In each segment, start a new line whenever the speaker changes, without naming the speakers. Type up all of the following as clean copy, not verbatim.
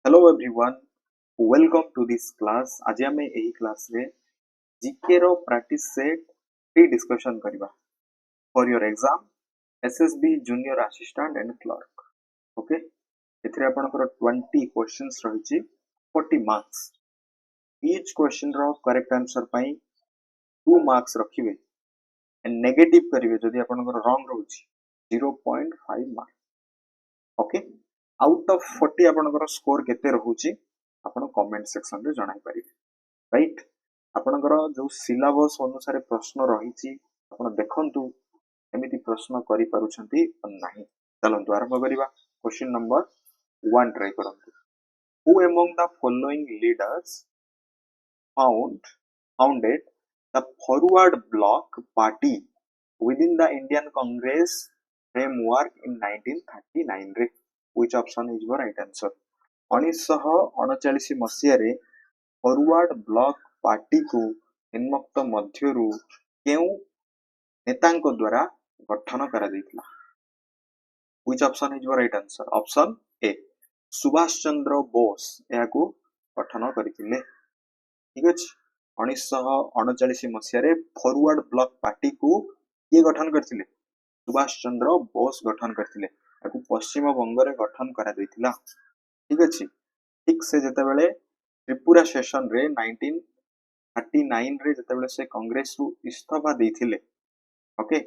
Hello everyone, welcome to this class. आज आम यही क्लास रे जीके रो प्रैक्टिस सेट फ्री डिस्कशन करबा for your exam SSB junior assistant and clerk. Okay, एथिरे आपनकर 20 क्वेश्चंस रहिछि, 40 मार्क्स। ईच क्वेश्चन रो करेक्ट आंसर पई 2 मार्क्स रखिबे एंड नेगेटिव करिवे जदि आपनकर रॉन्ग रहउछि 0.5 मार्क्स। ओके, आउट ऑफ 40 आपनकर स्कोर केते रहउछि आपण कमेंट सेक्शन रे जणाई परिबे। राइट, आपनकर जो सिलेबस अनुसार प्रश्न रहिछि आपण देखंतु एमिति प्रश्न करि पारुछंती नाही। चलंतु आरंभ करिबा। क्वेश्चन नंबर 1 ट्राई करंतु। Who among the following leaders founded the forward bloc party within the Indian Congress framework in 1939 रे? Which option is your right answer? 1939 Masih forward block party को निम्नोक्त मध्यरु केउ नेतांको द्वारा गठन करा दैथिला? Which option is your right answer? Option A, Subhash Chandra Bose याको गठन करथिले। ठीक अछि, 1939 मसीह फॉरवर्ड ब्लॉक पार्टी को किए गठन करथिले? सुभाष चंद्र बोस गठन करथिले। याको पश्चिम बंग रे गठन करा दैथिला। ठीक अछि, ठीक से जेतेबेले त्रिपुरा सेशन रे 1939 रे जेतेबेले से कांग्रेस रु इस्तीफा दैथिले, ओके,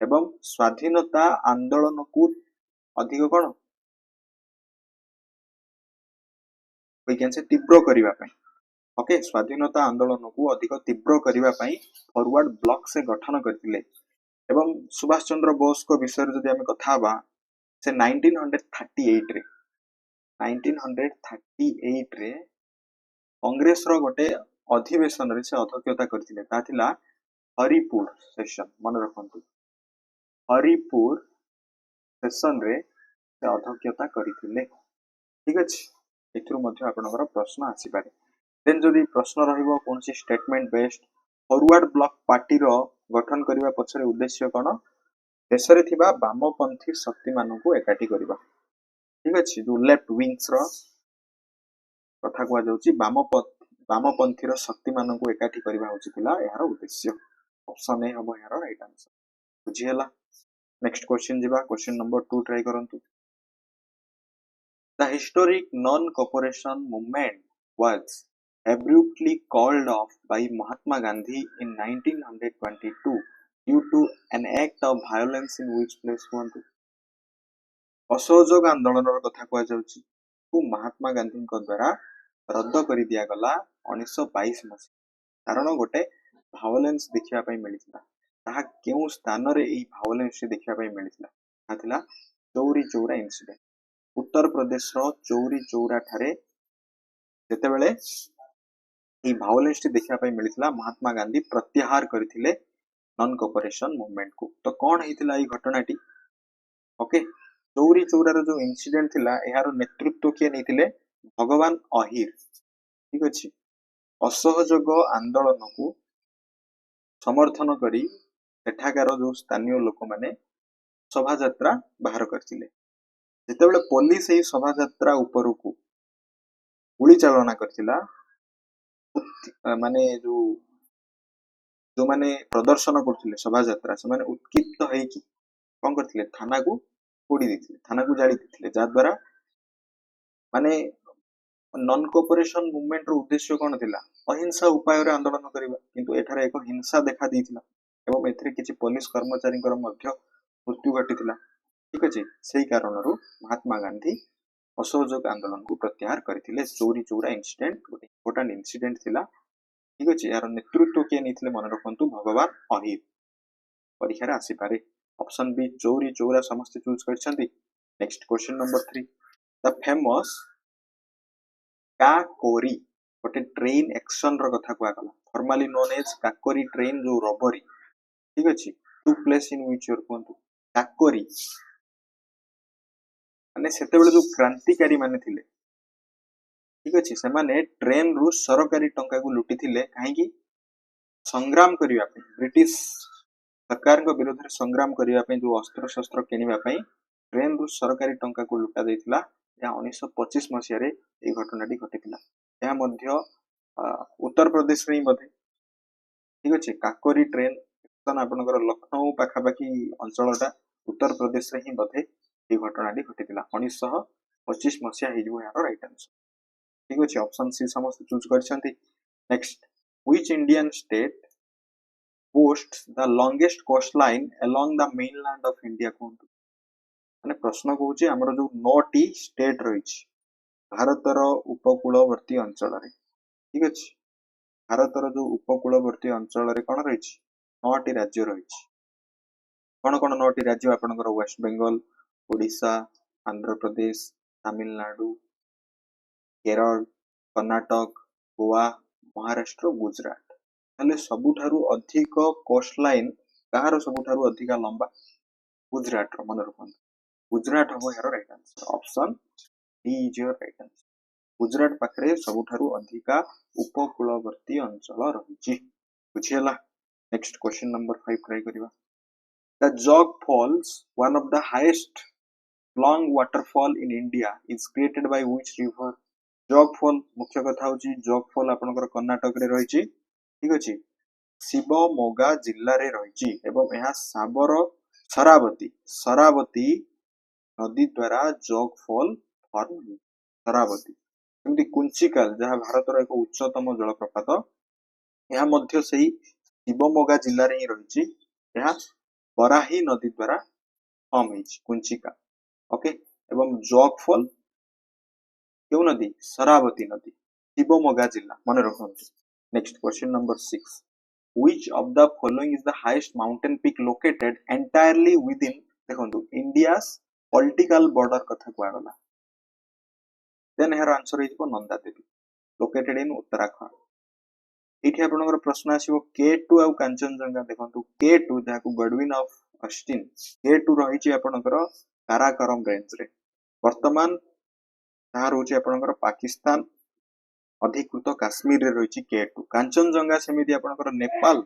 एवं स्वाधीनता आंदोलन को अधिक कोन वी कैन से तीव्र करिवा पई, ओके, स्वाधीनता आंदोलन को अधिक तीव्र करिवा पई फॉरवर्ड ब्लॉक से गठन करथिले। एवं सुभाष चंद्र बोस को विषय रे जदि हम कथा बा से 1938 रे कांग्रेस रो गोटे अधिवेशन रे से अध्यक्षता करथिले। ता थिला हरिपुर सेशन, मन रखंतु, हरिपुर सेशन रे से अध्यक्षता करथिले। ठीक अछि, एथुर मध्ये आपनकर प्रश्न आसी पारे। देन जदि प्रश्न रहिबो कोनसी statement based forward block party रो गठन करिवा पछरे उद्देश्य कोन? देशरे थिबा वामपंथी शक्ति मानकु एकाठी करिवा। ठीक अछि, जो लेफ्ट विंग्स रो कथा कुआ जाउची वामपंथी रो शक्ति मानकु एकाठी करिवा होची थिला एहार उद्देश्य। ऑप्शन ए हबो एहार राइट आंसर। बुझी हला? नेक्स्ट क्वेश्चन जिबा। क्वेश्चन नंबर 2 ट्राई करंतु। The historic non-cooperation movement was abruptly called off by Mahatma Gandhi in 1922 due to an act of violence in which place हुअन्तु? असहयोग आंदोलन रो कथा कुआ जाउची को महात्मा गांधी को द्वारा रद्द करि दिया गला 1922 मसी। कारण गोटे भायोलेंस देखिया पई मिलिथिला। ताहा केउ स्थान रे एई भायोलेंस देखिया पई मिलिथिला? ताथिला चौरी चौरा इंसिडेंट। उत्तर प्रदेश रो चौरी चौरा ठारे जेतेबेले ई भायोलेंस देखिया पई मिलिथिला, महात्मा गांधी प्रत्याहार करथिले नॉन कोऑपरेशन मूवमेंट को। तो कोन हेतिला ई घटनाटी? ओके, चौरी चौरा रो जो इंसिडेंट थिला एहारो नेतृत्व के नेथिले? भगवान अहिर। ठीक अछि, असहयोग आंदोलन को समर्थन करी सेठाकार जो स्थानीय लोक माने शोभा यात्रा बाहर करथिले। जेतेबेले पुलिस एही शोभा यात्रा ऊपर को गुली चालना करथिला, माने जो माने प्रदर्शन करथिले शोभा यात्रा से माने उत्कित है कि कोन करथिले? थाना को पोड़ी दिथिले, थाना को जाली दिथिले, जा द्वारा माने नॉन कोऑपरेशन मूवमेंट रो उद्देश्य कोन थिला? अहिंसा उपाय रे आंदोलन करिबा, किंतु एठारे एक हिंसा देखा दिथिला एवं एथरे किछि पुलिस कर्मचारी मध्य मृत्यु घटिथिला। ठीक अछि, सेही कारणरू महात्मा गांधी असहयोग आंदोलन को प्रत्याहार करथिले। चौरी चौरा इंसिडेंट गोटे इंपोर्टेंट इंसिडेंट थिला। ठीक अछि, यार नेतृत्व के निथिले मन रखंतु भगवान अहिर। परीक्षा रे आसी पारे। ऑप्शन बी चौरी चौरा समस्त चूज करछंती। Next question number 3। The famous Kakori गोटे ट्रेन एक्शन रो कथा कुआ गला, formally known as Kakori train जो रॉबरी। ठीक अछि, took place in which year कोंतु? काकोरी माने सेतेबेले जो क्रांतिकारी माने थिले, ठीक अछि, से माने ट्रेन रु सरकारी टंका को लुटी थिले। काहे कि संग्राम करिवा पे, ब्रिटिश सरकार को विरोध रे संग्राम करिवा पे जो अस्त्र शस्त्र किनिवा पे ट्रेन रु सरकारी टंका को लुटा जाइथिला या 1925 मसीह रे ए घटनाटी घटिथिला या मध्य उत्तर प्रदेश रे बधे ठीक अछि काकोरी ट्रेन स्टेशन आपनकर लखनऊ पाखापाखी अंचलटा उत्तर प्रदेश रे ही बधे ए घटनाटी घटिथिला 1925 मसीहा हेजो यार राइट आंसर ठीक अछि ऑप्शन सी समस्त चूज करछंती next which Indian state boasts the longest coastline along the mainland of India कहंतु माने प्रश्न कहूची हमर जो 9टी स्टेट रहिछि भारतर उपकूलवर्ती अंचल रे ठीक अछि भारतर जो उपकूलवर्ती अंचल रे कोन रहिछि 9टी राज्य रहिछि कोन 9टी राज्य आपनकर वेस्ट बेंगल ओडिशा आंध्र प्रदेश तमिलनाडु केरल कर्नाटक गोवा महाराष्ट्र गुजरात ताले सबुठारु अधिक कोस्ट लाइन कहार सबुठारु अधिक लंबा गुजरात रो मन रखन गुजरात हो यार right answer option D is your right answer Gujarat पाखरे सबुठारु अधिका उपकूलवर्ती अंचल रहिछि बुझियला नेक्स्ट क्वेश्चन नंबर 5 ट्राई करिवा the Jog falls one of the highest long waterfall in India is created by which river Jog fall मुख्य कथा होची जॉग फॉल आपनकर कर्नाटक रे रहिछि ठीक अछि शिवमोगा जिल्ला रे रहिछि एवं यह साबर शरावती नदी द्वारा जॉग फॉल फॉर्म शरावती जेमति कुंचिकाल जहा भारतर एक उच्चतम जलप्रपात यह मध्य सही शिवमोगा जिल्ला रे ही रहिछि यह बराही नदी द्वारा फॉर्म होइछि कुंचिका ओके एवं जॉग फॉल क्यों नदी शरावती नदी शिवमोगा जिला मन रखंतु next question number 6 which of the following is the highest mountain peak located entirely within देखंतु India's political border कथा को आगला then here answer is Nanda Devi located in Uttarakhand एठी आपनकर प्रश्न आसीबो K2 आ कांचनजंगा देखंतु K2 जाको गडविन ऑफ ऑस्टिन K2 रहिछि आपनकर काराकोरम रेंज रे वर्तमान ताहा रोचे आपनकर पाकिस्तान अधिकृत काश्मीर रे रहिछि K2 कांचनजंगा समिति आपनकर नेपाल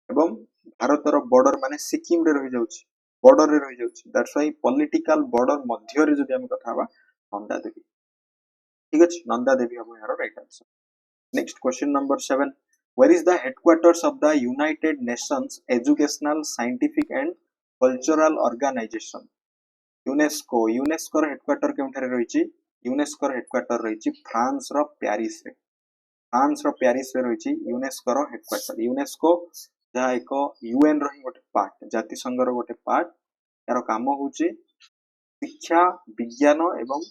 एवं भारतर बॉर्डर माने सिक्किम रे रहि जाउछि बॉर्डर रे रहि जाउछि दैट्स व्हाई पॉलिटिकल बॉर्डर मध्य रे जदि हम कथा हबा नंदा देवी ठीक अछि नंदा देवी हबो यार right answer next question number 7 where is the headquarters of the United Nations Educational Scientific and Cultural Organization UNESCO UNESCO रो हेडक्वार्टर केउठारे रहिछि यूनेस्को रो हेडक्वार्टर रहिछि फ्रांस रो पेरिस रे रहिछि यूनेस्को रो हेडक्वार्टर यूनेस्को जहा एक यूएन रो गोटे पार्ट जाति संघ रो गोटे पार्ट यार काम होछि शिक्षा विज्ञान एवं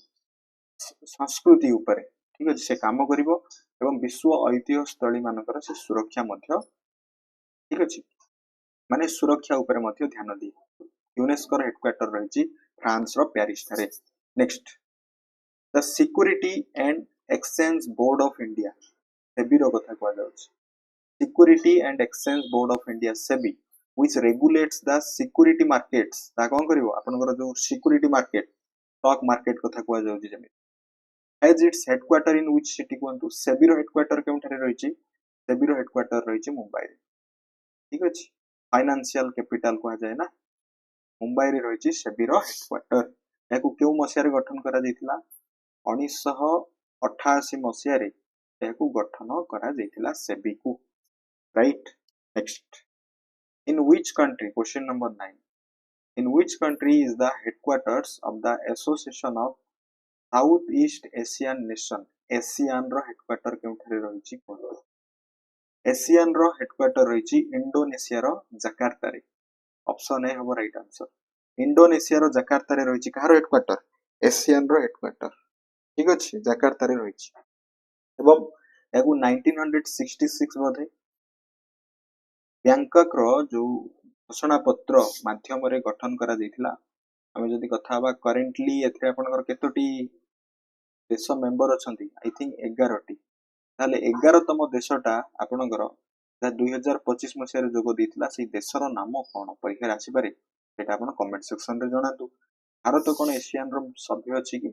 संस्कृति ऊपर ठीक अछि से काम करिवो एवं विश्व ऐतिह्य स्थली मानकर से सुरक्षा मध्य ठीक अछि माने सुरक्षा ऊपर मध्य ध्यान दी यूनेस्को रो हेडक्वार्टर रहिछि फ्रांस रो पेरिस थारे next the security and exchange board of India SEBI रो कथा कहला जाउछि security and exchange board of India SEBI which regulates the security markets ता कोन करिवो आपनकर जो सिक्योरिटी मार्केट स्टॉक मार्केट कथा कहला जाउछि जेमे as its headquarter in which city कोंतु सेबी रो हेडक्वार्टर केउठारे रहिछि सेबी रो हेडक्वार्टर रहिछि मुंबई रे ठीक अछि फाइनेंशियल कैपिटल कहला जाय ना मुंबई रे रहिछि सेबी रो हेडक्वार्टर याकु केउ मसिया रे गठन करा जैतिला 1988 मसिया रे याकु गठन करा जैतिला सेबी को right next in which country question number 9 in which country is the headquarters of the association of south east Asian nation ASEAN रो हेडक्वार्टर केउठारे रहिछि कोन एशियन रो हेडक्वार्टर रहिछि इंडोनेशिया रो जकार्ता रे ऑप्शन ए हबो राइट आंसर इंडोनेशिया रो जकार्ता रे रहिछि कहार हेडक्वार्टर एशियन रो हेडक्वार्टर ठीक अछि जकार्ता रे रहिछि एवं याकु 1966 मध्ये बैंकॉक रो जो घोषणा पत्र माध्यम रे गठन करा जैतिला हम जदि कथा बा करेंटली एथरे आपनकर केतोटी देश मेंबर अछंती आई थिंक 11 टी ताले 11 तम देशटा आपनकर 2025 मसिया रे जोग देतिला से देशर नाम कोन परीक्षा आसी पारे सेटा आपन कमेंट सेक्शन रे जणातु भारत कोन एशियन रो सभ्य अछि कि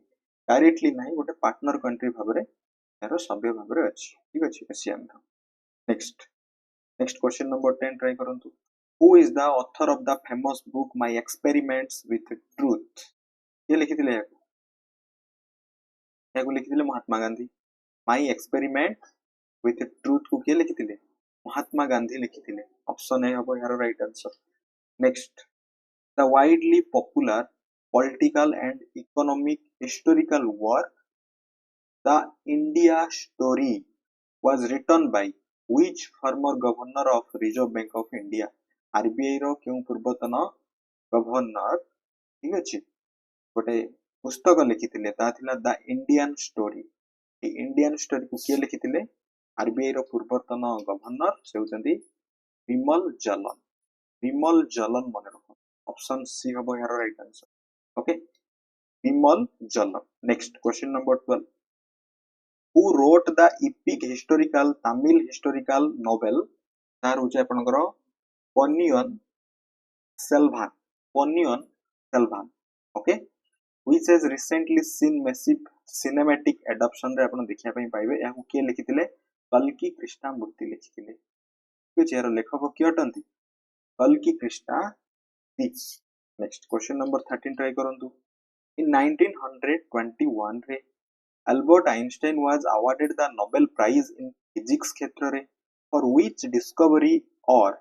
डायरेक्टली नाही गोटे पार्टनर कंट्री भाबरे यार सभ्य भाबरे अछि ठीक अछि एशियन रो नेक्स्ट क्वेश्चन नंबर 10 ट्राई करंतु who is the author of the famous book my experiments with truth किए लिखिथिले याकू लिखिथिले Mahatma Gandhi my experiment with truth को किए लिखिथिले महात्मा गांधी लिखिथिले ऑप्शन ए हबो यार right answer next the widely popular political and economic historical work the India story was written by which former governor of Reserve Bank of India RBI रो क्यों पूर्वतन governor ठीक अछि गोटे पुस्तक लिखिथिले ता थिला the Indian story A Indian story को किए लिखिथिले आरबीआई रो पूर्वतन गवर्नर से होचंदी विमल जलन मन रखो ऑप्शन सी हबो यार राइट आंसर ओके विमल जलन next question number 12 who wrote the epic historical Tamil historical novel तार होचे आपनकर Ponniyin Selvan okay which has recently seen massive cinematic adaptation रे आपण देखिया पई पाइबे याकू के लिखिथिले कल्की कृष्णमूर्ति लिखिथिले ठीक यार लेखक किए अटंती कल्की Krishnamurthy next question number 13 try करंतु इन 1921 रे Albert Einstein was awarded the Nobel Prize in Physics क्षेत्र रे for which discovery or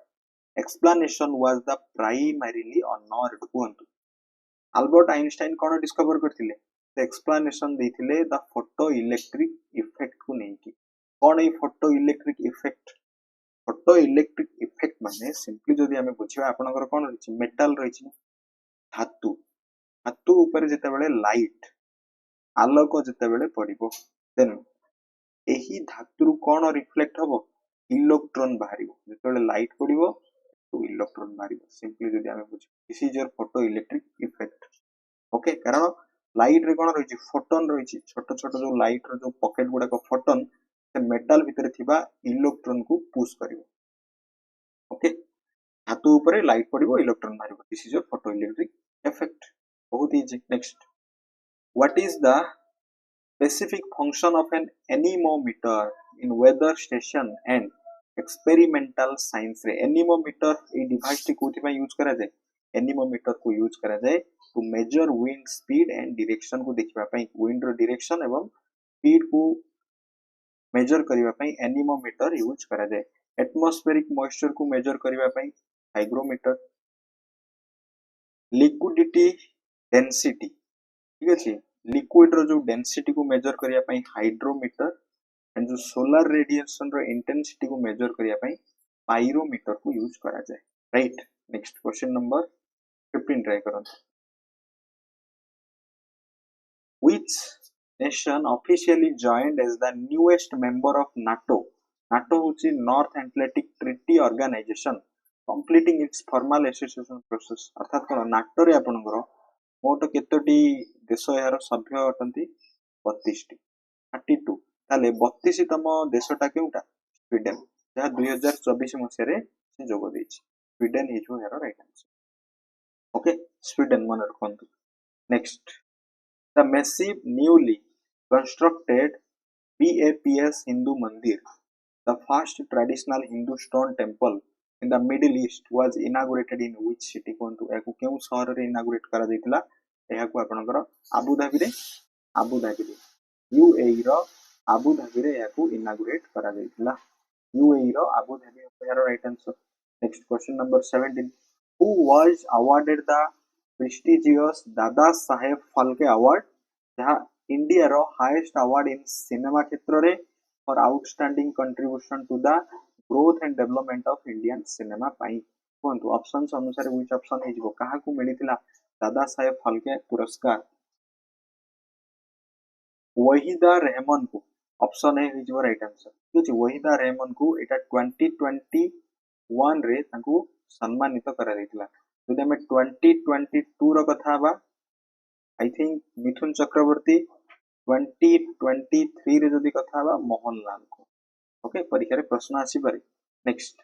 explanation was the primarily honored कुहंतु Albert Einstein कौन डिस्कवर करथिले से एक्सप्लेनेशन देथिले द फोटो इलेक्ट्रिक इफेक्ट को नेकी कौन ए फोटो इलेक्ट्रिक इफेक्ट माने सिंपली जदी हमें बुझिबा आपनकर कौन रहिछि मेटल रहिछि धातु धातु ऊपर जेते बेले लाइट आलोक जेतेबेले पड़िबो देन एही धातुरु कोन रिफ्लेक्ट हबो इलेक्ट्रॉन बाहरिबो जेतेबेले लाइट पड़िबो तो इलेक्ट्रॉन बाहरिबो सिंपली जदी हमें बुझ this is your photoelectric effect okay कारण लाइट रे कोन रहिछि फोटोन रहिछि छोट छोट जो लाइट रो जो पॉकेट गुडा को फोटोन से मेटल भितरे थिबा इलेक्ट्रॉन को पुश करिवो ओके धातु ऊपर लाइट पड़िबो इलेक्ट्रॉन बाहरिबो this is your photoelectric effect बहुत easy next What is the specific function of an anemometer in weather station and experimental science रे anemometer ए डिवाइस टी कोथि में यूज करा जाय anemometer को यूज करा जाय to measure wind speed and direction को देखिबा पई wind रो डायरेक्शन एवं स्पीड को मेजर करिबा पई anemometer यूज करा जाय atmospheric moisture को मेजर करिबा पई hygrometer liquidity density ठीक अछि लिक्विड रो जो डेंसिटी को मेजर करिया पई हाइड्रोमीटर एंड जो सोलर रेडिएशन रो इंटेंसिटी को मेजर करिया पई पाइरोमीटर को यूज करा जाय right next question number 15 try करन which nation officially joined as the newest member of NATO होची north Atlantic treaty organization completing its formal association process अर्थात कोन नाटो रे आपनकर मोट केतोटी देश यार सभ्य अटंती 32 टी 32 ताले 32 तम देशटा केउटा स्वीडन जहा 2024 मसिया रे से जोग देछि स्वीडन इज यार राइट आंसर ओके स्वीडन मन रखंतु next the massive newly constructed BAPS Hindu mandir the first traditional Hindu stone temple in the Middle East was inaugurated in which city कोंतु याकू केउ शहर रे इनागुरेट करा दैतिला याकू आपनकर आबू धाबी रे यूएई रो आबू धाबी रे याकू इनागुरेट करा दैतिला यूएई रो आबू धाबी यार right answer next question number 17 who was awarded the prestigious Dada Saheb Phalke award जहां इंडिया रो हाईएस्ट अवार्ड इन सिनेमा क्षेत्र रे for outstanding contribution to the growth and development of Indian cinema पाई कोंतु ऑप्शंस अनुसार which option हे जिवो काहा को मिलितिला दादा साहेब फाल्के पुरस्कार वहीदा रहमान को ऑप्शन ए हे जिवो राइट आंसर किछि वहीदा रहमान को एटा 2021 रे तांको सम्मानित करा दैतिला जदि हम 2022 रो कथा बा आई थिंक मिथुन चक्रवर्ती 2023 रे जदि कथा बा मोहनलाल को ओके परीक्षा रे प्रश्न आसी पारे next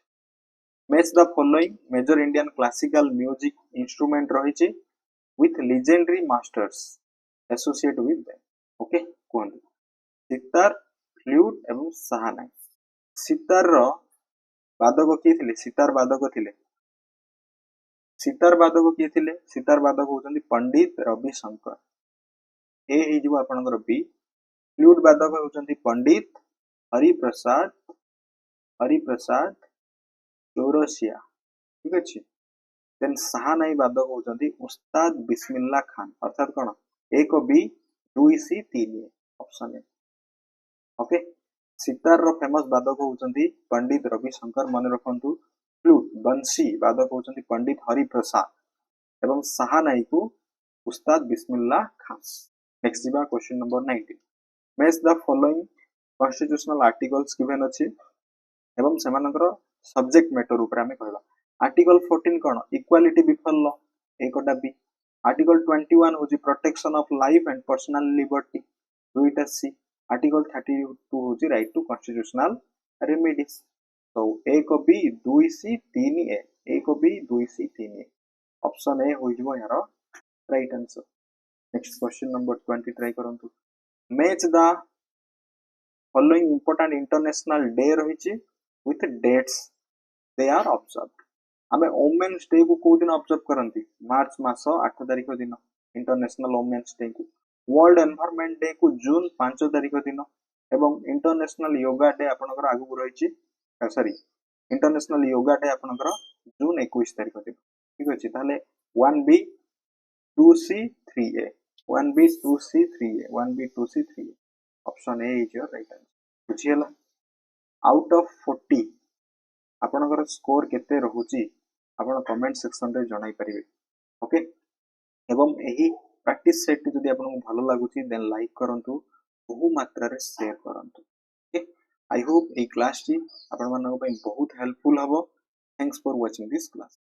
match the following major Indian classical music instrument रहिछि with legendary masters associate with them okay कोन सितार फ्लूट एवं सहानाई सितार रो वादक किए थिले सितार वादक किए थिले सितार वादक होचंदी पंडित रवि शंकर ए हो आपनकर बी। फ्लूट वादक होउचंती पंडित हरिप्रसाद चौरसिया, ठीक अछि। देन साहानाई वादक होउचंती उस्ताद बिस्मिल्ला खान, अर्थात कोन एक B 2 C 3 A, option A. Okay, sitar रो फेमस वादक होउचंती पंडित रविशंकर, मन रखंतु। फ्लूट बंसी वादक होउचंती पंडित हरिप्रसाद एवं साहानाई को उस्ताद बिस्मिल्ला खान। नेक्स्ट जीवा question number 19। Match the following constitutional articles given अछि एवं सेमानकर सब्जेक्ट मैटर ऊपर हमें कहबा। आर्टिकल 14 कोन इक्वालिटी बिफोर लॉ, एकोटा बी। आर्टिकल 21 होची protection of life and personal liberty, दुईटा सी। आर्टिकल 32 होची राइट टू कॉन्स्टिट्यूशनल रेमेडीज। तो एक बी 2 सी 3 ए, एक बी 2 सी 3 ए, ऑप्शन ए होई जबो यार right answer. Next question number 20 try करंतु। Match the following important international day रहिछि with dates they are observed. आमे वुमेन्स डे को को दिन ऑब्जर्व करंती, मार्च मास 8 तारिख दिन इंटरनेशनल वुमेन्स डे को। वर्ल्ड एनवायरनमेंट डे को जून 5 तारिख दिन एवं इंटरनेशनल योगा डे आपनकर आगु को रहिछि, सॉरी इंटरनेशनल योगा डे आपनकर जून 21 तारिख दिन, ठीक अछि। ताले 1b 2c 3a, 1b 2c 3a, 1b 2c 3a, option A is your right answer. बुझियला। आउट ऑफ 40 आपनकर स्कोर केते रहुची आपण कमेंट सेक्शन रे जणाई परिबे। ओके, एवं एही प्रैक्टिस सेट जदि आपनको भलो लागुची देन लाइक करंतु, बहु मात्रा रे शेयर करंतु। Okay, I hope A class T आपण मानको पई बहुत हेल्पफुल हबो। Thanks for watching this class.